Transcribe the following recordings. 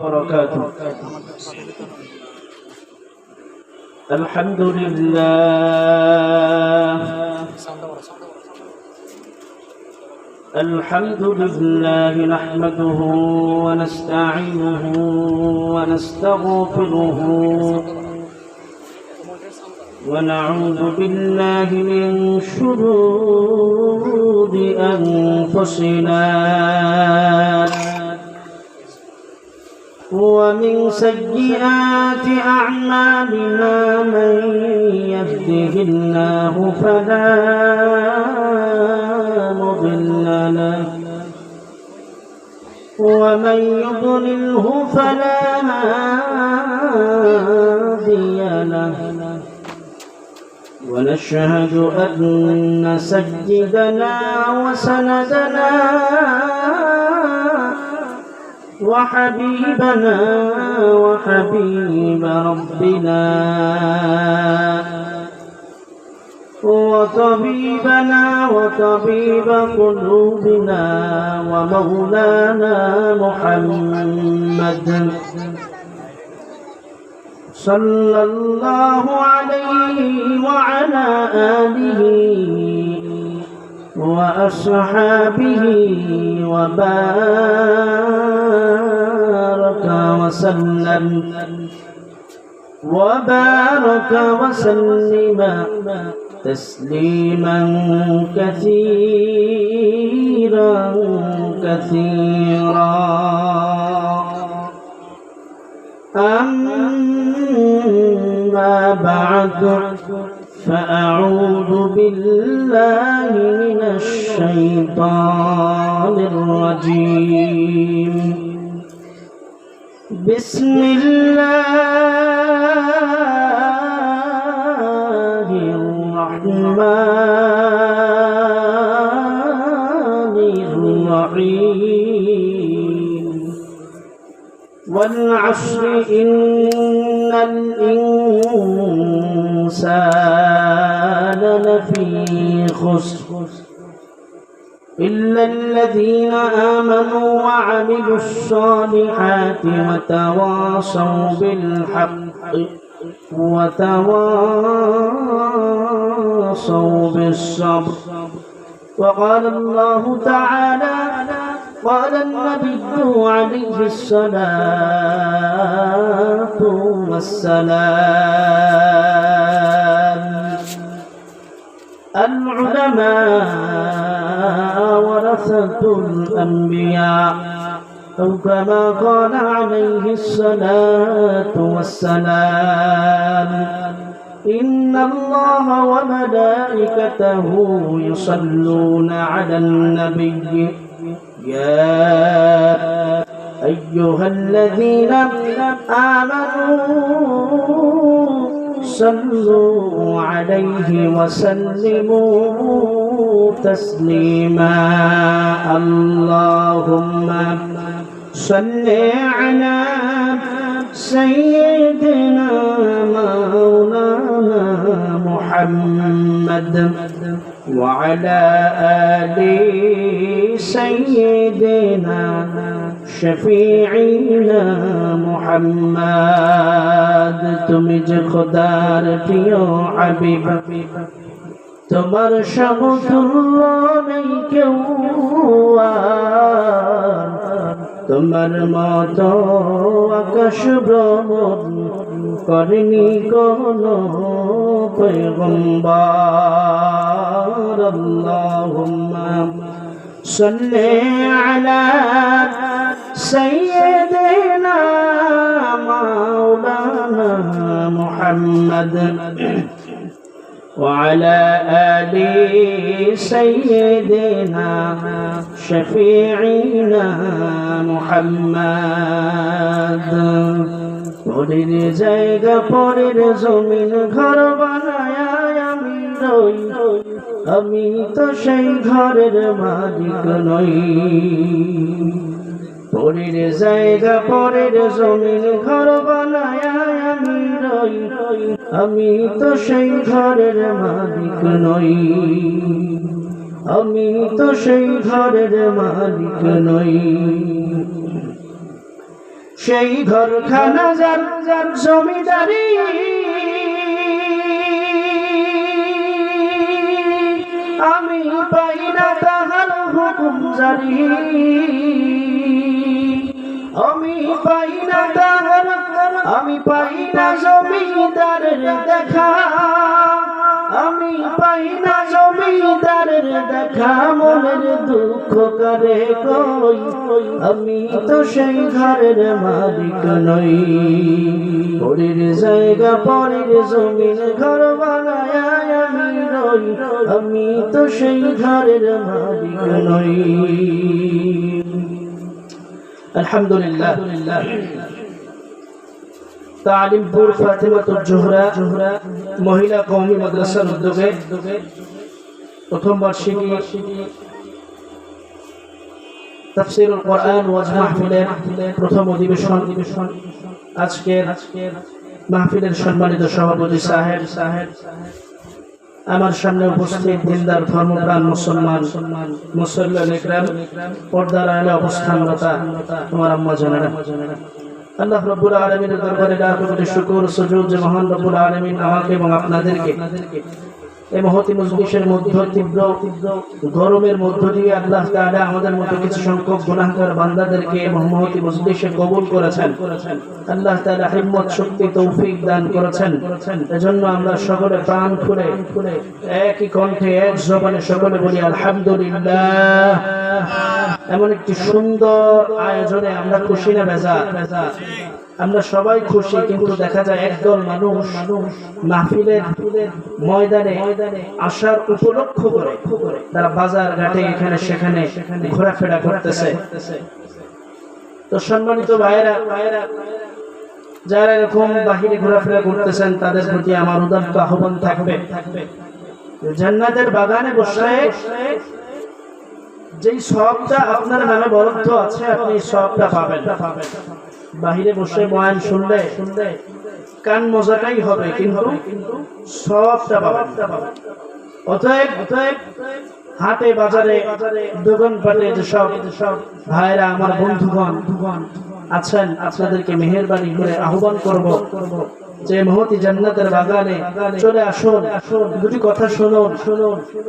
وبركاته. الحمد لله نحمده ونستعينه ونستغفره ونعوذ بالله من شرور أنفسنا ومن سيئات أعمالنا من يهده الله فلا مضل له ومن يضلله فلا هادي له ونشهد أن سيدنا وسندنا وحبيبنا وحبيب ربنا وطبيبنا وطبيب قلوبنا ومولانا محمد صلى الله عليه وعلى آله وأصحابه وبارك وسلم تسليما كثيرا أما بعد فأعوذ بالله من الشيطان الرجيم بسم الله الرحمن الرحيم والعصر إن الإنسان لفي خسر إلا الذين آمنوا وعملوا الصالحات وتواصوا بالحق وتواصوا بالصبر. وقال الله تعالى قال النبي عليه الصلاة والسلام العلماء ورثة الأنبياء أو كما قال عليه الصلاة والسلام إن الله وملائكته يصلون على النبي يا أيها الذين آمنوا صلوا عليه وسلموا تسليما. اللهم صل على سيدنا مولانا محمد وعلى آل سيدنا شفيعنا محمد. তুমি যে খোদার প্রিয় হাবিব, তোমার সমতুল্য নেই কেউ, তোমার মতো আকাশ ভ্রমণ করেনি কোনো পয়গম্বর। আল্লাহুম্মা সাল্লি আলা সাইয়্যিদিনা মাওলানা মুহাম্মদ وعلى آل سيدنا شفيعنا محمد. পরের জায়গা পরের জমিন ঘর বানায় আমি রই, আমি তো সেই ঘরের মালিক নই। পরের জায়গা পরের জমিন ঘর বানায় আমি রই, আমি তো সেই ঘরের মালিক নই। আমি তো সেই ঘরের মালিক নই। সেই ঘরখানা যার যার জমিদারি আমি পাই না তাহার হুকুম জারি আমি পাই না তাহার আমি পাই না জমিদারের দেখা আমি পাই না জমিদারের দেখা মনের দুঃখ করে কই আমি তো সেই ঘরের মালিক নই পরের জায়গা পরের জমিন ঘর বানায় আমি রই আমি তো সেই ঘরের মালিক নই আলহামদুলিল্লাহ তালিমপুর ফাতিমাতুল জোহরা মহিলা কওমি মাদ্রাসার উদ্যোগে প্রথম বার্ষিকী তাফসীরুল কোরআন ওয়াজ মাহফিলের প্রথম অধিবেশন আজকের মাহফিলের সম্মানিত সভাপতি সাহেব আমার সামনে উপস্থিত দিনদার ধর্মপ্রাণ মুসলমান মুসল্লিয়ান ইকরাম পর্দার আড়ালে অবস্থানরত আমার আম্মা জানেরা আল্লাহ রাব্বুল আলামিনের দরবারে লাখ কোটি শুকর সুজুদ যে মহান রাব্বুল আলামিন আমাকে এবং আপনাদেরকে এই মহতি মজলিসের মধ্যে তীব্র গরমের মধ্য দিয়ে আল্লাহ তাআলা আমাদের মতো কিছু সংখ্যক গুনাহগার বান্দাদেরকে এই মহতি মজলিসে কবুল করেছেন আল্লাহ তাআলা হিম্মত শক্তি তৌফিক দান করেছেন এজন্য আমরা সকলে প্রাণ খুলে একই কণ্ঠে এক জবানে সকলে বলি আলহামদুলিল্লাহ এমন একটি সুন্দর আয়োজনে আমরা খুশি না বেজার আমরা সবাই খুশি কিন্তু দেখা যায় একদল মানুষ মাহফিলের ময়দানে আসার উপলক্ষ করে তারা বাজার ঘাটে এখানে সেখানে ঘোরাফেরা করতেছে তো সম্মানিত ভাইরা যারা এরকম বাহিরে ঘোরাফেরা করতেছেন তাদের প্রতি আমার উদাত্ত আহ্বান থাকবে জান্নাতের বাগানে বসে যেই সওয়াবটা আপনার নামে বরাদ্দ আছে আপনি এই সওয়াবটা পাবেন বাহিরে বসে বয়ান শুনলে কান মজাটাই হবে কিন্তু সওয়াবটা পাবেন অতএব হাটে বাজারে দোকানপাটে যেসব ভাইরা আমার বন্ধুগণ আছেন আপনাদেরকে মেহেরবানি করে আহ্বান করব যে মহতি জান্নাতের বাগানে চলে আসুন দুটি কথা শুনুন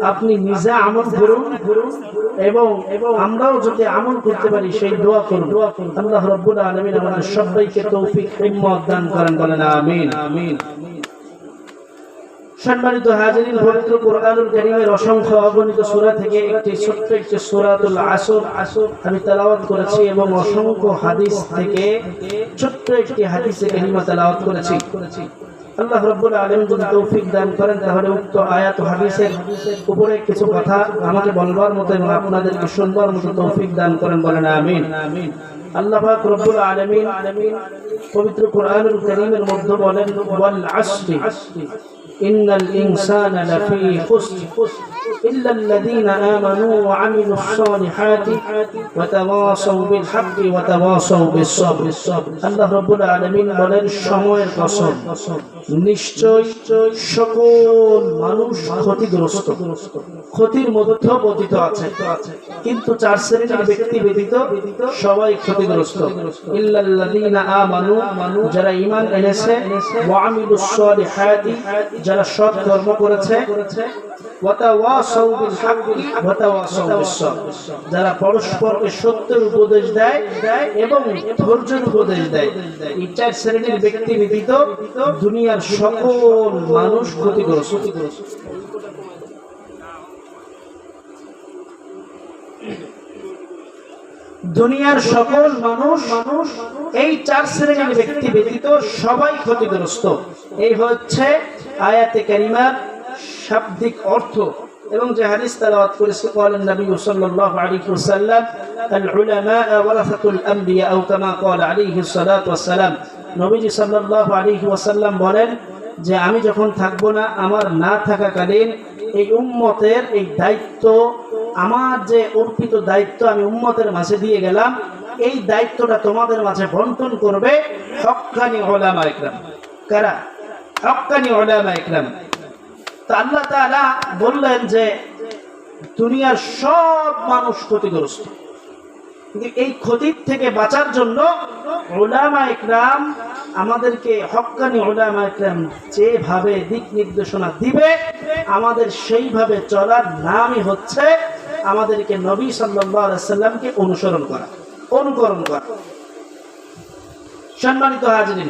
আপনি নিজে আমল করুন এবং আমরাও যদি আমল করতে পারি সেই দোয়া করুন আল্লাহ রাব্বুল আলামিন আমাদের সবাইকে তৌফিক হিম্মত দান করেন বলেন আমিন সম্মানিত হাজিরিন পবিত্র কোরআনুল কারীমের অসংখ্য অগণিত সূরা থেকে একটি ছোট্ট একটি সূরাতুল আসর আমি তেলাওয়াত করেছি এবং অসংখ্য হাদিস থেকে ছোট্ট একটি হাদিসে কারিমা তেলাওয়াত করেছি আল্লাহ রাব্বুল আলামিন যদি তৌফিক দান করেন তাহলে উক্ত আয়াত ও হাদিসের উপরে কিছু কথা আমাকে বলবার মতো এবং আপনাদেরকে শুনবার মতো তৌফিক দান করেন বলেন আমিন আল্লাহ পাক রব্বুল আলামিন পবিত্র কোরআনুল কারীমের মধ্যে বলেন ওয়াল আসরি ইন্নাল ইনসানা লাফি খুসর ইল্লা আল্লাযীনা আমানু ওয়া আমিলুস সালিহাতি ওয়া তাওয়াসাউ বিল হাক্কি ওয়া তাওয়াসাউ বিস সাবর আল্লাহ রাব্বুল আলামিন বলেন সময়ের কসম নিশ্চয় সকল মানুষ ক্ষতিগ্রস্ত ক্ষতির মধ্যে পতিত আছে কিন্তু চার শ্রেণীর ব্যক্তি ব্যতীত সবাই ক্ষতিগ্রস্ত ইল্লাল্লাযীনা আমানু যারা ঈমান এনেছে ওয়া আমিলুস সালিহাতি যারা সৎ কর্ম করেছে ওয়া তাওয়াসাউ বিল হাক্কি ওয়া তাওয়াসাউ বিস সাবর যারা পরস্পরকে সত্যের উপদেশ দেয় এবং ধৈর্যের উপদেশ দেয় এই চার শ্রেণীর ব্যক্তি ব্যতীত দুনিয়ার সকল মানুষ ক্ষতিগ্রস্ত দুনিয়ার সকল মানুষ এই চার শ্রেণীর ব্যক্তি ব্যতীত সবাই ক্ষতিগ্রস্ত এই হচ্ছে আয়াতে কারিমার শাব্দিক অর্থ এবং যে হাদিস তেলাওয়াত করেছে বলেন নবী সাল্লাল্লাহু আলাইহি ওয়াসাল্লাম আল উলামা ওয়ারাসাতুল আমবিয়া আও কামা ক্বাল আলাইহি সাল্লাতু ওয়াসসালাম নবীজি সাল্লাল্লাহু আলাইহি ওয়াসাল্লাম বলেন যে আমি যখন থাকব না আমার না থাকাকালীন এই উম্মতের এই দায়িত্ব আমার যে অর্পিত দায়িত্ব আমি উম্মতের মাঝে দিয়ে গেলাম এই দায়িত্বটা তোমাদের মাঝে বন্টন করবে হক্কানি উলামা ইকরাম কারা হক্কানি উলামা ইকরাম তো আল্লাহ তাআলা বললেন যে দুনিয়ার সব মানুষ ক্ষতিগ্রস্ত কিন্তু এই ক্ষতির থেকে বাঁচার জন্য উলামা ইকরাম আমাদেরকে, হক্কানি উলামা ইকরাম যেভাবে দিক নির্দেশনা দিবে আমাদের সেইভাবে চলার নামই হচ্ছে আমাদেরকে নবী সাল্লাল্লাহু আলাইহি সাল্লামকে অনুসরণ করা, অনুকরণ করা। সম্মানিত হাজিরিন,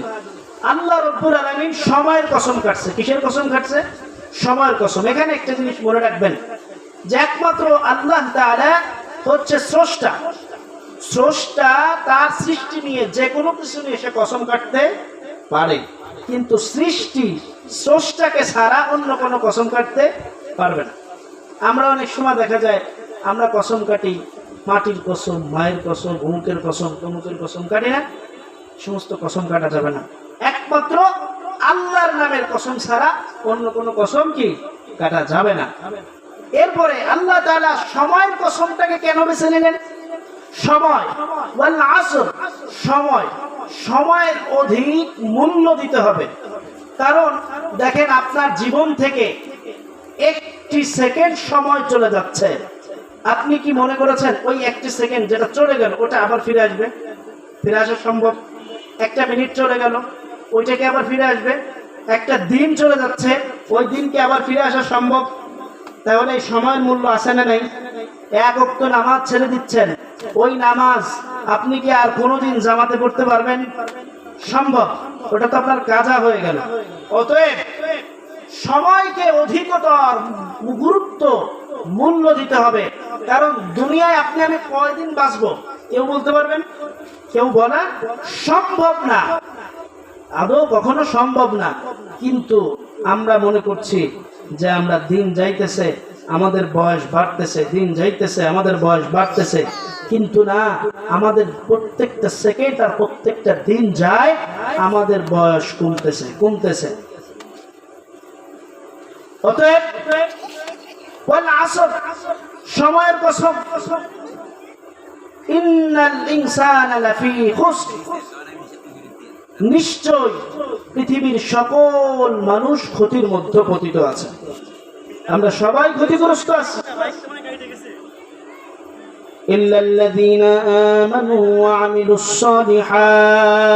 আল্লাহ রাব্বুল আলামিন সময়ের কসম কাটছে। কিসের কসম কাটছে? সময়ের কসম। এখানে একটা জিনিস মনে রাখবেন যে একমাত্র আল্লাহ তাআলা হচ্ছে স্রষ্টা। স্রষ্টা তার সৃষ্টি নিয়ে যে কোনো কিছু নিয়ে সে কসম কাটতে পারে, কিন্তু সৃষ্টি স্রষ্টাকে ছাড়া অন্য কোনো কসম কাটতে পারবে না। আমরা অনেক সময় দেখা যায় আমরা কসম কাটি, মাটির কসম, মায়ের কসম, অমুকের কসম, তমুকের কসম কাটি না। সমস্ত কসম কাটা যাবে না, একমাত্র আল্লাহর নামের কসম ছাড়া অন্য কোনো কসম কি কাটা যাবে না। এরপরে আল্লাহ তাআলা সময়ের কসমটাকে কেন বেছে নিলেন? সময়, ওয়াল আসর, সময়, সময়ের অধিক মূল্য দিতে হবে। কারণ দেখেন আপনার জীবন থেকে একটি সেকেন্ড সময় চলে যাচ্ছে, আপনি কি মনে করেছেন ওই একটি সেকেন্ড যেটা চলে গেল ওটা আবার ফিরে আসবে? ফিরে আসা সম্ভব? একটা মিনিট চলে গেল ওইটাকে আবার ফিরে আসবে? একটা দিন চলে যাচ্ছে, ওই দিনকে আবার ফিরে আসা সম্ভব? তাহলে এই সময়ের মূল্য আছে না নাই? এক ওয়াক্ত নামাজ ছেড়ে দিচ্ছেন, ওই নামাজ আপনি কি আর কোনোদিন জামাতে পড়তে পারবেন? সম্ভব? ওটা তো আপনার কাজা হয়ে গেল। অতএব সময়কে অধিকতর গুরুত্ব, মূল্য দিতে হবে। কারণ দুনিয়ায় আপনি আমি কয়দিন বাঁচবো কেউ বলতে পারবেন? কেউ বলা সম্ভব না, আদৌ কখনো সম্ভব না। কিন্তু আমরা মনে করছি যে আমরা দিন যাইতেছে আমাদের বয়স বাড়তেছে, দিন যাইতেছে আমাদের বয়স বাড়তেছে, কিন্তু না, আমাদের প্রত্যেকটা সেকেন্ড আর প্রত্যেকটা দিন যায় আমাদের বয়স কমতেছে, কমতেছে। অতএব ওয়াল আসর, সময়ের কসম, ইন্নাল ইনসানা লাফি খুসর, নিশ্চয় পৃথিবীর সকল মানুষ ক্ষতির মধ্যে পতিত আছে। আমরা সবাই ক্ষতিগ্রস্ত আছি। ইল্লাল্লাযীনা আমানু ওয়া আমিলুস সালিহাত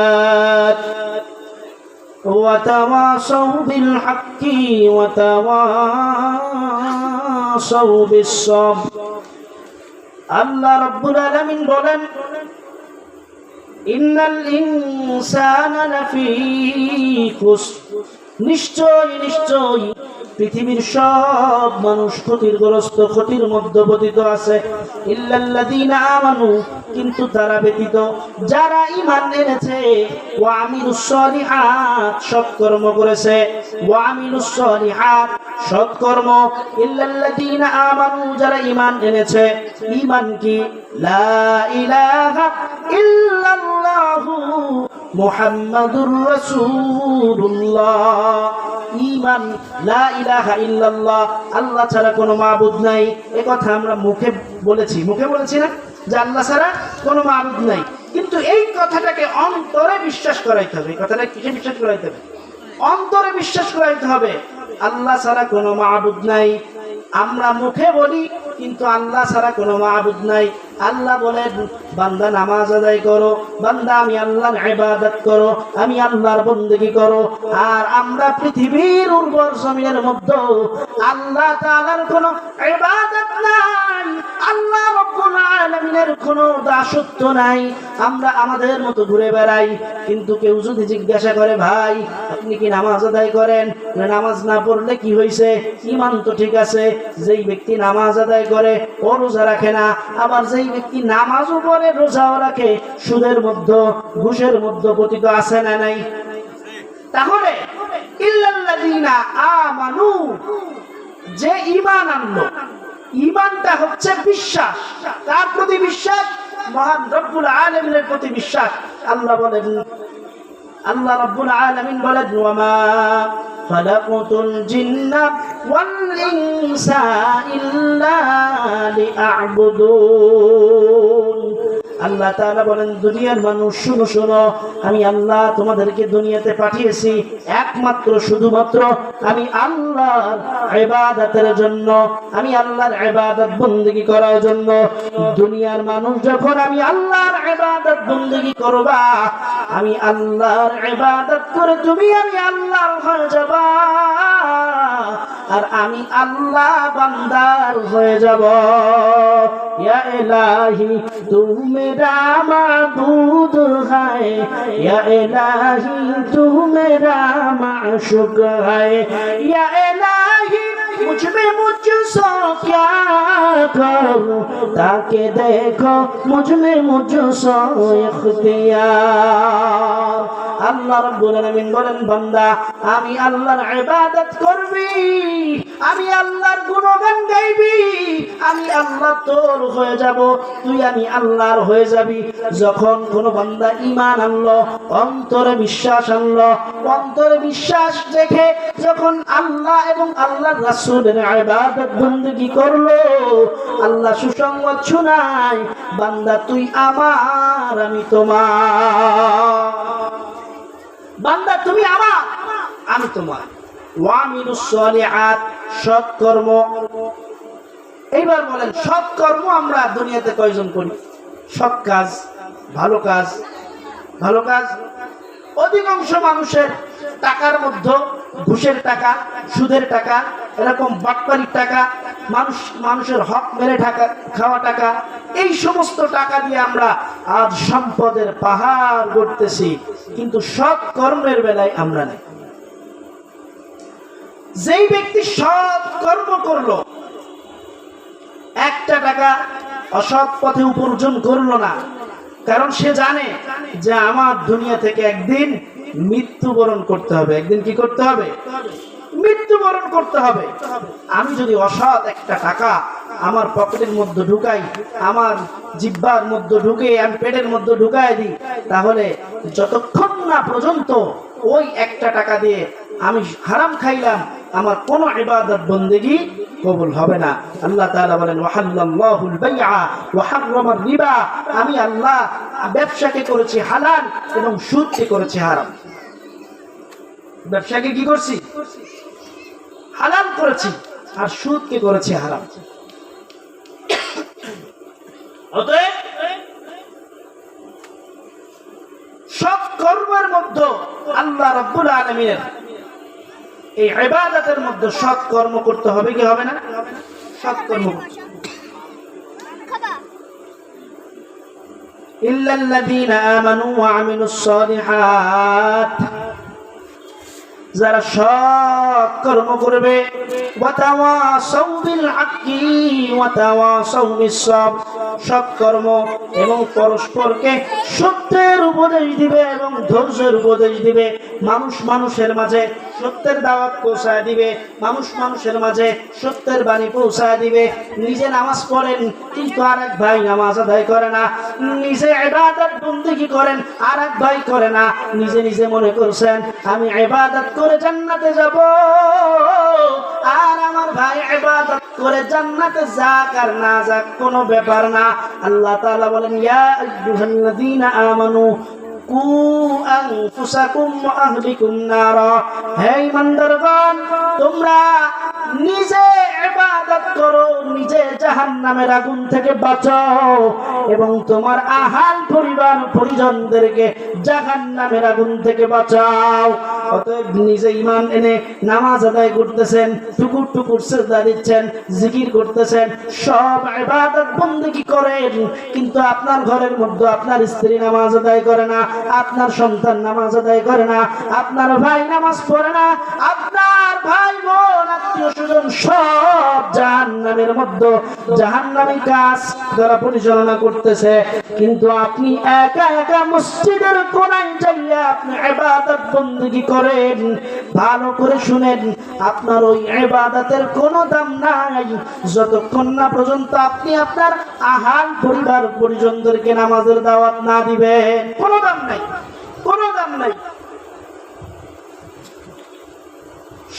ওয়া তাওয়াসাউ বিল হাক্কি ওয়া তাওয়াসাউ বিস সাবর। আল্লাহ রাব্বুল আলামিন বলেন, ইন্নাল ইনসানা লাফি খুসর, নিশ্চয় নিশ্চয় পৃথিবীর সব মানুষ ক্ষতিগ্রস্ত, ক্ষতির মধ্যে পতিত আছে। ইল্লাল্লাযীনা আমানু, কিন্তু তারা ব্যতীত যারা ঈমান এনেছে, ওয়া আমিলুস সালিহাত, সৎকর্ম করেছে, ওয়া আমিলুস সালিহাত, সৎকর্ম। ইল্লাল্লাযীনা আমানু, যারা ঈমান এনেছে। ঈমান কি? লা ইলাহা ইল্লাল্লাহু মুহাম্মাদুর রাসূলুল্লাহ। ঈমান লা ইলাহা ইল্লাল্লাহ, আল্লাহ ছাড়া কোনো মাবুদ নাই। এ কথা আমরা মুখে বলেছি না যে আল্লাহ ছাড়া কোনো মাবুদ নাই, কিন্তু এই কথাটাকে অন্তরে বিশ্বাস করাইতে হবে। এই কথাটা কিসে বিশ্বাস করাইতে হবে? অন্তরে বিশ্বাস করাইতে হবে আল্লাহ ছাড়া কোনো মাবুদ নাই। আমরা মুখে বলি কিন্তু আল্লাহ ছাড়া কোনো মাবুদ নাই। আল্লাহ বলেন, বান্দা নামাজ আদায় করো, বান্দা আমি আল্লাহর ইবাদত করো, আমি আল্লাহর বন্দেগী করো। আর আমরা পৃথিবীর উর্বর জমিনের মধ্যে আল্লাহ তাআলার কোনো ইবাদত নাই, আল্লাহ রাব্বুল আলামিনের কোনো দাসত্ব নাই। আমরা আমাদের মতো ঘুরে বেড়াই। কিন্তু কেউ যদি জিজ্ঞাসা করে, ভাই আপনি কি নামাজ আদায় করেন? নামাজ না পড়লে কি হয়েছে? ঈমান তো ঠিক আছে। যেই ব্যক্তি নামাজ আদায় করে ও রোজা রাখে না, আবার যেই ব্যক্তি নামাজও পড়ে রোজাও রাখে, সুদের মধ্যে, ঘুষের মধ্যে পতিত আছে না নাই? তাহলে ইল্লাল্লাযীনা আমানু, যে ঈমান আনলো, ঈমানটা হচ্ছে বিশ্বাস। কার প্রতি বিশ্বাস? মহান রব্বুল আলামিনের প্রতি বিশ্বাস। আল্লাহ বলেন, আল্লাহ রাব্বুল আলামিন বলেন, ওয়া মা খালাকুতুল জিন্না ওয়াল ইনসা ইল্লা লিআবুদুন। আল্লাহ তাআলা বলেন, দুনিয়ার মানুষ শুনো শোনো, আমি আল্লাহ তোমাদেরকে দুনিয়াতে পাঠিয়েছি একমাত্র শুধুমাত্র আমি আল্লাহর ইবাদতের জন্য, আমি আল্লাহর ইবাদত বندگی করার জন্য। দুনিয়ার মানুষ যখন আমি আল্লাহর ইবাদত বندگی করবা, আমি আল্লাহর ইবাদত করে তুমি আমি আল্লাহর হয়ে যাবা, আর আমি আল্লাহ বান্দার হয়ে যাব। ইয়া ইলাহি তু মেরা মাবুদ है, या इलाही तू मेरा माशूक है, या इलाही मुझ में मुझसे क्या करूं, ताकि देखो मुझ में मुझसे इख्तियार। আল্লাহ রাব্বুল আলামিন বলেন, বান্দা আমি আল্লাহর ইবাদত করবি, আমি আল্লাহর গুণগান গাইবি, আমি আল্লাহ তোর হয়ে যাব, তুই আমি আল্লাহর হয়ে যাবি। যখন কোন বান্দা ঈমান আনলো, অন্তরে বিশ্বাস আনলো, অন্তরে বিশ্বাস রেখে যখন আল্লাহ এবং আল্লাহর রাসূলের ইবাদত বندگی করলো, আল্লাহ সুসংবাদ শোনায়, বান্দা তুই আমার, আমি তোমার। বান্দা তুমি আমার, আমি তোমার। ওয়ামিলুস সলিহাত, সৎ কর্ম। এইবার বলেন, সৎ কর্ম আমরা দুনিয়াতে কয়জন করি? সৎ কাজ, ভালো কাজ, ভালো কাজ অধিকাংশ মানুষের টাকার মধ্যে ঘুষের টাকা, সুদের টাকা, এরকম বাটপারির টাকা, মানুষের হক মেরে খাওয়া টাকা, এই সমস্ত টাকা দিয়ে আমরা আজ সম্পদের পাহাড় গড়তেছি, কিন্তু সৎ কর্মের বেলায় আমরা নেই। যেই ব্যক্তি সৎ কর্ম করলো, একটা টাকা অসৎ পথে উপার্জন করলো না, কারণ সে জানে যে আমার দুনিয়া থেকে একদিন মৃত্যুবরণ করতে হবে। একদিন কি করতে হবে? মৃত্যুবরণ করতে হবে। আমি যদি অসৎ একটা টাকা আমার পকেটের মধ্যে ঢুকাই, আমার জিহ্বার মধ্যে ঢুকে আমি পেটের মধ্যে ঢুকাই দিই, তাহলে যতক্ষণ না পর্যন্ত ওই একটা টাকা দিয়ে আমি হারাম খাইলাম, আমার কোনো ইবাদত বندگی কবুল হবে না। আল্লাহ তাআলা বলেন, ওয়াহাল্লাল্লাহুল বাইআ ওয়া হাররামার রিবা, আমি আল্লাহ ব্যবসাকে করেছি হালাল এবং সুদকে করেছি হারাম। ব্যবসাকে কি করছি? হালাল করেছি, আর সুদকে করেছি হারাম। অতএব সব কর্মের মধ্যে আল্লাহ রাব্বুল আলামিনের এই ইবাদতের মধ্যে সৎ কর্ম করতে হবে কি হবে না? সৎ কর্ম। ইল্লাল্লাযীনা আমানু ওয়া আমিলুস সালিহাত, যারা সৎ কর্ম করবে, ওয়া তাওয়াসাউ বিল হাক্কি ওয়া তাওয়াসাউ বিস সাবর, সৎ কর্ম এবং পরস্পরকে সত্যের উপদেশ দিবে এবং ধৈর্যের উপদেশ দিবে। মানুষের মাঝে সত্যের দাওয়াত পৌঁছায় দিবে, মানুষের মাঝে সত্যের বাণী পৌঁছায় দিবে। নিজে নামাজ পড়েন কিন্তু আরেক ভাই নামাজ আদায় করে না, নিজে ইবাদত বندگی করেন আরেক ভাই করে না, নিজে মনে করছেন আমি ইবাদত করে জান্নাতে যাব, আর আমার ভাই ইবাদত করে জান্নাতে যাক আর না যাক কোনো ব্যাপার না। আল্লাহ তাআলা বলেন, ইয়া আইয়ুহাল্লাযীনা আমানু কু আনফুসাকুম ওয়া আহলিকুম নারা, হে ঈমানদারগণ, তোমরা নিজে ইবাদত করো, নিজে জাহান্নামের আগুন থেকে বাঁচাও এবং তোমার আহাল পরিবার পরিজনদেরকে জাহান্নামের আগুন থেকে বাঁচাও। অতএব নিজে ঈমান এনে নামাজ আদায় করতেছেন, টুকুর টুকুর সিজদা দিচ্ছেন, জিকির করতেছেন, সব ইবাদত বندگی করেন, কিন্তু আপনার ঘরের মধ্যে আপনার স্ত্রী নামাজ আদায় করে না, আপনার সন্তান নামাজ আদায় করে না, আপনার ভাই নামাজ পড়ে না, আপনার ভাই বোন আত্মীয় স্বজন সব জাহান্নামের মধ্যে জাহান্নামী কাজ যারা পরিচালনা করতেছে, কিন্তু আপনি একা একা মসজিদের কোণায় যাইয়া আপনি ইবাদত বندگی করেন। ভালো করে শুনেন, আপনার ওই ইবাদতের কোনো দাম নাই যতক্ষণ না পর্যন্ত আপনি আপনার আহাল পরিবার পরিজনদেরকে নামাজের দাওয়াত না দিবেন। কোনো দাম নাই, কোনো দাম নাই।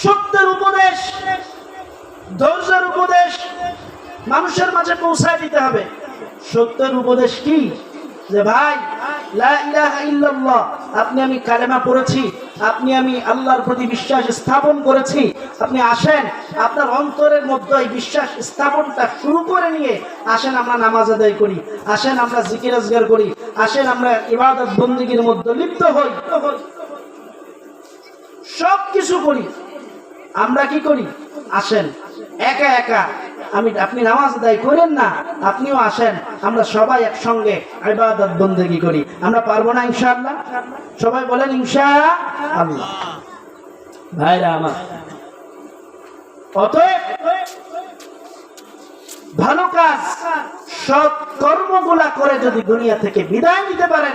সত্যের উপদেশ, ধৈর্যের উপদেশ মানুষের মাঝে পৌঁছায় দিতে হবে। সত্যের উপদেশ কি? যে ভাই লা ইলাহা ইল্লাল্লাহ, আপনি আমি কালেমা পড়েছি, আপনি আমি আল্লাহর প্রতি বিশ্বাস স্থাপন করেছি, আপনি আসেন আপনার অন্তরের মধ্যে এই বিশ্বাস স্থাপনটা শুরু করে নিয়ে আসেন আমরা নামাজ আদায় করি, আসেন আমরা জিকির আজগার করি, আসেন আমরা ইবাদত বন্দেগীর মধ্যে লিপ্ত হই, সব কিছু করি। আমরা কি করি? আসেন একা একা আপনি নামাজ আদায় করেন না, আপনিও আসেন, আমরা সবাই একসঙ্গে ইবাদত বন্দেগী করি। আমরা পারবো না ইনশাআল্লাহ? সবাই বলেন ইনশাআল্লাহ। ভাইরা আমার, অতএব ভালো কাজ সৎ কর্মগুলা করে যদি দুনিয়া থেকে বিদায় নিতে পারেন,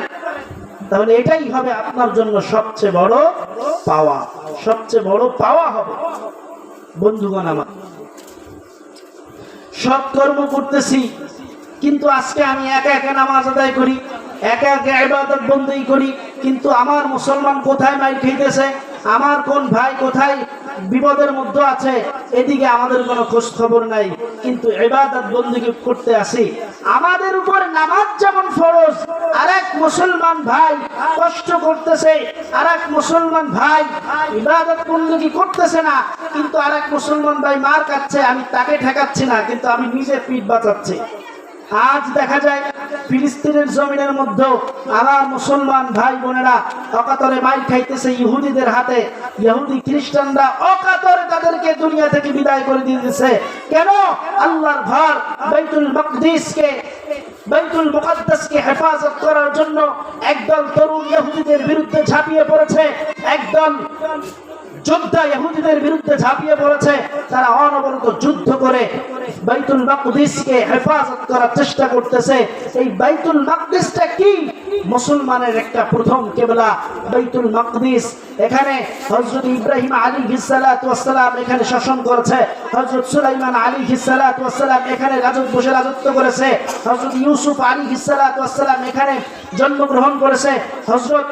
তাহলে এটাই হবে আপনার জন্য সবচেয়ে বড় পাওয়া, সবচেয়ে বড় পাওয়া হবে। বন্ধুগণ আমার, সৎ কর্ম করতেছি, কিন্তু আজকে আমি একা একা নামাজ আদায় করি, একা একা ইবাদত বন্দেগী করি, কিন্তু আমার মুসলমান কোথায় মাইর খাইতেছে, আমার কোন ভাই কোথায় বিপদের মধ্যে আছে, এদিকে আমাদের কোনো খোঁজ খবর নাই, কিন্তু ইবাদত বন্দেগী করতে আসি। আমাদের উপর নামাজ যেমন ফরজ, আরেক মুসলমান ভাই কষ্ট করতেছে, আরেক মুসলমান ভাই ইবাদত বন্দেগী করতেছে না, কিন্তু আরেক মুসলমান ভাই মার খাচ্ছে, আমি তাকে ঠেকাচ্ছি না, কিন্তু আমি নিজে পিঠ বাঁচাচ্ছি। আজ দেখা যায় ফিলিস্তিনের জমিনের মধ্যে আমার মুসলমান ভাই বোনেরা অকাতরে মাইর খাইতেছে ইহুদিদের হাতে। ইহুদি খ্রিস্টানরা অকাতরে তাদেরকে দুনিয়া থেকে বিদায় করে দিয়েছে। কেন? আল্লাহর ঘর বাইতুল মাকদিসকে, বাইতুল মুকাদ্দাসকে হেফাজত করার জন্য একদল তরুণ ইহুদিদের বিরুদ্ধে ঝাঁপিয়ে পড়েছে, একদল যোদ্ধা ইহুদিদের বিরুদ্ধে ঝাঁপিয়ে পড়েছে। তারা অনবরত যুদ্ধ করে বাইতুল মাকদিসকে হেফাজত করার চেষ্টা করতেছে। এই বাইতুল মাকদিসটা কি? মুসলমানের একটা প্রথম কিবলা বাইতুল মাকদিস। এখানে হযরত ইব্রাহিম আলাইহিস সালাতু ওয়াস সালাম এখানে শাসন করেছে, হযরত সুলাইমান আলাইহিস সালাতু ওয়াস সালাম এখানে রাজত্ব করেছে, হযরত ইউসুফ আলাইহিস সালাতু ওয়াস সালাম এখানে জন্মগ্রহণ করেছে, হযরত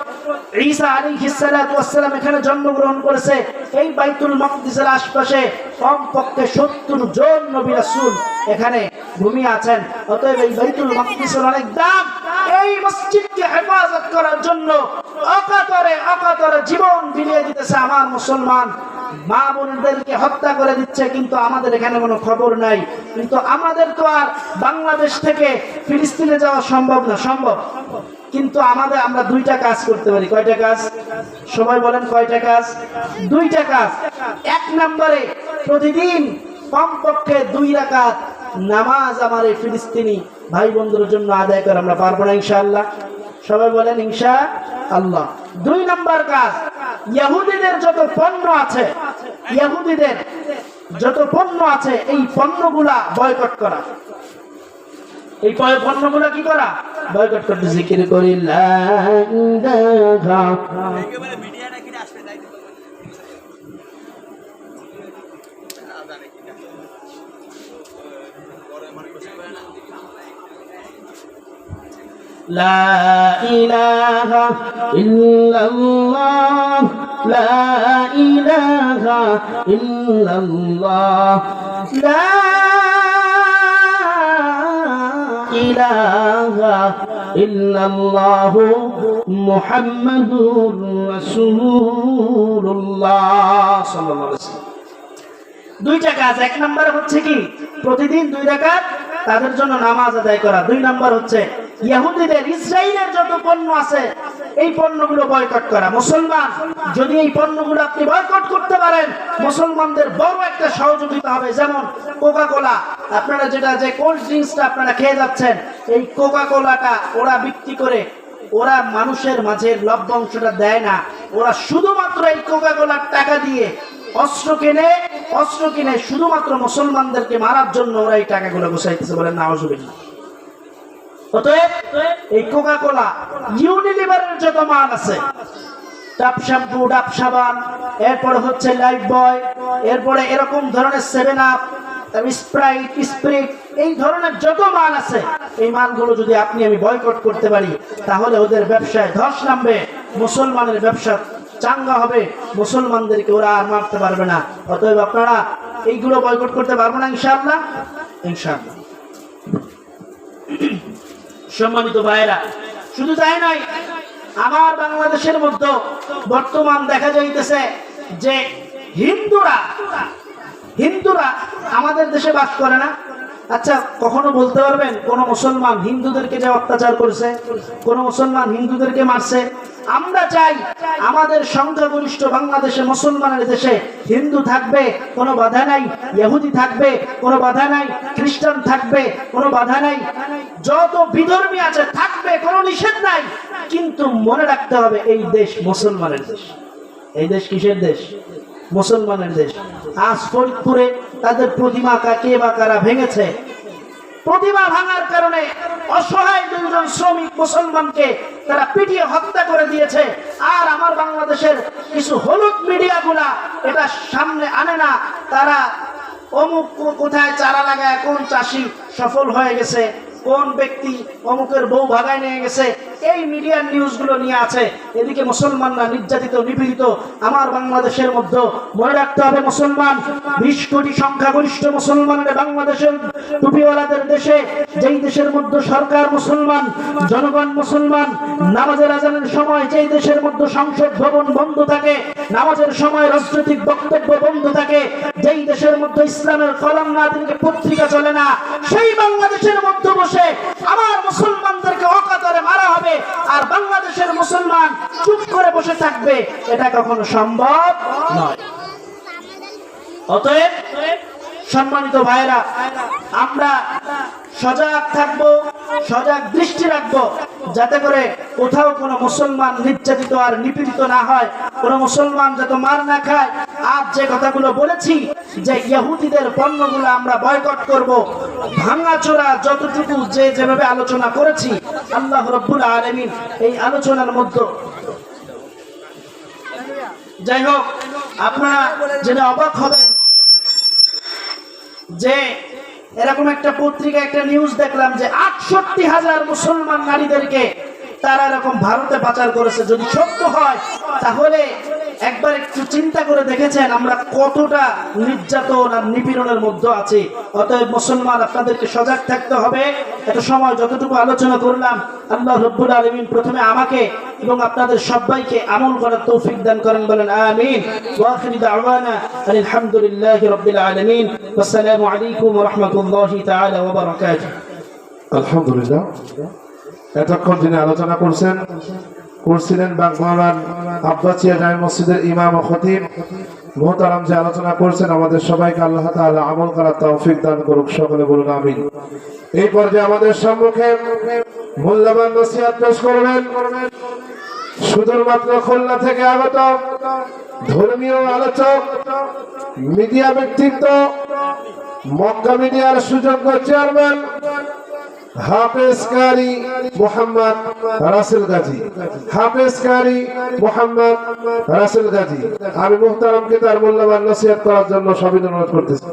ঈসা আলাইহিস সালাতু ওয়াস সালাম এখানে জন্মগ্রহণ করেছে। এই বাইতুল মাকদিসের আশপাশে কমপক্ষে 70 জন নবী রাসূল এখানে ঘুমিয়ে আছেন। অতএব এই বাইতুল মাকদিসের অনেক দাম। এই মসজিদকে হেফাজত করার জন্য অকাতরে জীবন বিলিয়ে দিতেছে আমার মুসলমান মা বোনদেরকে হত্যা করে দিচ্ছে, কিন্তু আমাদের এখানে কোনো খবর নাই। কিন্তু আমাদের তো আর বাংলাদেশ থেকে ফিলিস্তিনে যাওয়া সম্ভব না, সম্ভব, কিন্তু আমরা দুইটা কাজ করতে পারি। কয়টা কাজ? সবাই বলেন কয়টা কাজ? দুইটা কাজ। এক নম্বরে প্রতিদিন কমপক্ষে 2 রাকাত নামাজ আমার এই ফিলিস্তিনি ভাই বন্ধুদের জন্য আদায় করে। আমরা পারবো না ইনশাআল্লাহ? সবাই বলেন ইনশাআল্লাহ। 2 নম্বর কাজ, ইহুদিদের যত পণ্য আছে, ইহুদিদের যত পণ্য আছে এই পণ্যগুলা বয়কট করা। এই পণ্যগুলা কি করা? বয়কট করতে। জিকির করি লা ইলাহা লা ইলাহা ইল্লাল্লাহ, লা ইলাহা ইল্লাল্লাহ, লা ইলাহা ইল্লাল্লাহু মুহাম্মাদুর রাসূলুল্লাহ সাল্লাল্লাহু আলাইহি ওয়াসাল্লাম। দুইটা কাজ। এক নম্বর হচ্ছে কি? প্রতিদিন 2 রাকাত তাদের জন্য নামাজ আদায় করা। 2 নম্বর হচ্ছে ইহুদিদের, ইসরায়েলের যত পণ্য আছে এই পণ্যগুলো বয়কট করা। মুসলমান যদি এই পণ্যগুলো আপনি বয়কট করতে পারেন, মুসলমানদের বড় একটা সহযোগিতা হবে। যেমন কোকা কোলা, আপনারা যে কোল্ড ড্রিঙ্কসটা আপনারা খেয়ে যাচ্ছেন, এই কোকা কোলাটা ওরা বিক্রি করে, ওরা মানুষের মাঝে লভ্যাংশটা দেয় না, ওরা শুধুমাত্র এই কোকা কোলার টাকা দিয়ে অস্ত্র কিনে শুধুমাত্র মুসলমানদেরকে মারার জন্য ওরা এই টাকাগুলো গোছাইতেছে। বলেন নাউজুবিল্লাহ। অতএব এই কোকা কোলা, ইউনিলিভারের যত মাল আছে, ডাব শ্যাম্পু, ডাব সাবান, এরপরে হচ্ছে লাইফ বয়, এরপরে এরকম ধরনের 7 আপ, স্প্রিট, এই ধরনের যত মাল আছে, এই মালগুলো যদি আপনি আমি বয়কট করতে পারি, তাহলে ওদের ব্যবসায় ধস নামবে, মুসলমানের ব্যবসা চাঙ্গা হবে, মুসলমানদেরকে ওরা আর মারতে পারবে না। অতএব আপনারা এইগুলো বয়কট করতে পারবো না ইনশাআল্লাহ? ইনশাআল্লাহ। সম্মানিত ভাইরা, শুধু তাই নয়, আমার বাংলাদেশের মধ্যে বর্তমান দেখা যাইতেছে যে হিন্দুরা আমাদের দেশে বাস করে না। আচ্ছা, কখনো বলতে পারবেন কোন মুসলমান হিন্দুদেরকে যে অত্যাচার করেছে, কোন মুসলমান হিন্দুদেরকে মারছে? আমরা চাই আমাদের সংখ্যাগরিষ্ঠ বাংলাদেশে, মুসলমানের দেশে হিন্দু থাকবে, কোনো বাধা নাই, ইহুদি থাকবে, কোনো বাধা নাই, খ্রিস্টান থাকবে, কোনো বাধা নাই, যত বিধর্মী আছে থাকবে, কোনো নিষেধ নাই। কিন্তু মনে রাখতে হবে এই দেশ মুসলমানের দেশ। এই দেশ কিসের দেশ? মুসলমানের দেশ। আজ ফরিদপুরে তাদের প্রতিমা কে বা কারা ভেঙেছে, প্রতিমা ভাঙার কারণে অসহায় দুইজন শ্রমিক মুসলমানকে তারা পিটিয়ে হত্যা করে দিয়েছে। আর আমার বাংলাদেশের কিছু হলুদ মিডিয়াগুলা এটা সামনে আনে না। তারা অমুক কোথায় চারা লাগায়, কোন চাষি সফল হয়ে গেছে, কোন ব্যক্তি অমুকের বউ ভাগায় নিয়ে গেছে, এই মিডিয়ার নিউজগুলো নিয়ে আছে। এদিকে মুসলমানরা নির্যাতিত, নিপীড়িত। আমার বাংলাদেশের মধ্যে মনে রাখতে হবে, মুসলমান 20 কোটি সংখ্যাগরিষ্ঠ মুসলমানের বাংলাদেশের টুপিওয়ালাদের দেশে, যেই দেশের মধ্যে সরকার মুসলমান, জনগণ মুসলমান, নামাজের আজানের সময় যেই দেশের মধ্যে সংসদ ভবন বন্ধ থাকে, নামাজের সময় রাজনৈতিক বক্তব্য বন্ধ থাকে, যেই দেশের মধ্যে ইসলামের কলম না দিলে পত্রিকা চলে না, সেই বাংলাদেশের মধ্যে বসে আমার মুসলমানদেরকে অকাতরে মারা হবে আর বাংলাদেশের মুসলমান চুপ করে বসে থাকবে, এটা কখনো সম্ভব নয়। অতএব সম্মানিত ভাইরা, আমরা সজাগ থাকবো, সজাগ দৃষ্টি রাখবো, যাতে করে কোথাও কোনো মুসলমান নির্যাতিত আর নিপীড়িত না হয়, কোনো মুসলমান যাতে মার না খায়। আজ যে কথাগুলো বলেছি যে ইহুদিদের পণ্যগুলো আমরা বয়কট করব, ভাঙাচোরা যতটুকু যেভাবে আলোচনা করেছি, আল্লাহ রাব্বুল আলামিন এই আলোচনার মধ্যে, যাই হোক, আপনারা জেনে অবাক হবেন যে এরকম একটা পত্রিকা, একটা নিউজ দেখলাম যে 68,000 মুসলমান নারীদেরকে তারা এরকম ভারতে পাচার করেছে। যদি সত্য হয় তাহলে একবার একটু চিন্তা করে দেখেছেন আমরা কতটা নির্যাতন আর নিপীড়নের মধ্যে আছি। অতএব মুসলমান, আপনাদেরকে সজাগ থাকতে হবে। এত সময় যতটুকু আলোচনা করলাম, আল্লাহ রাব্বুল আলামিন প্রথমে আমাকে এবং আপনাদের সবাইকে আমল করার তৌফিক দান করেন, বলেন আমিন। ওয়া আখিরু দাওয়ানা আলহামদুলিল্লাহি রাব্বিল আলামিন। আসসালামু আলাইকুম ওয়া রাহমাতুল্লাহি তাআলা ওয়া বারাকাতুহু। আলহামদুলিল্লাহ, এতক্ষণ যিনি আলোচনা করছিলেন বাগমারান আব্বাসিয়া জামে মসজিদের ইমাম ও খতিব মুহতারাম, যে আলোচনা করছেন, আমাদের সবাইকে আল্লাহ তাআলা আমল করার তৌফিক দান করুক, সকলে বলুন আমিন। এই পর্যায়ে আমাদের সম্মুখে মূল্যবান নসিহত পেশ করবেন শুধুমাত্র খুলনা থেকে আগত ধর্মীয় আলোচক, মিডিয়া ব্যক্তিত্ব, মক্কা মিডিয়ার সুযোগ্য চেয়ারম্যান হাফেজ কারি মোহাম্মদ রাসেল গাজী। হাফেজ কারি মোহাম্মদ রাসেল গাজী, আমি মুহতারামকে তার মূল্যবান নসিহত করার জন্য সবিনয় অনুরোধ করতেছি।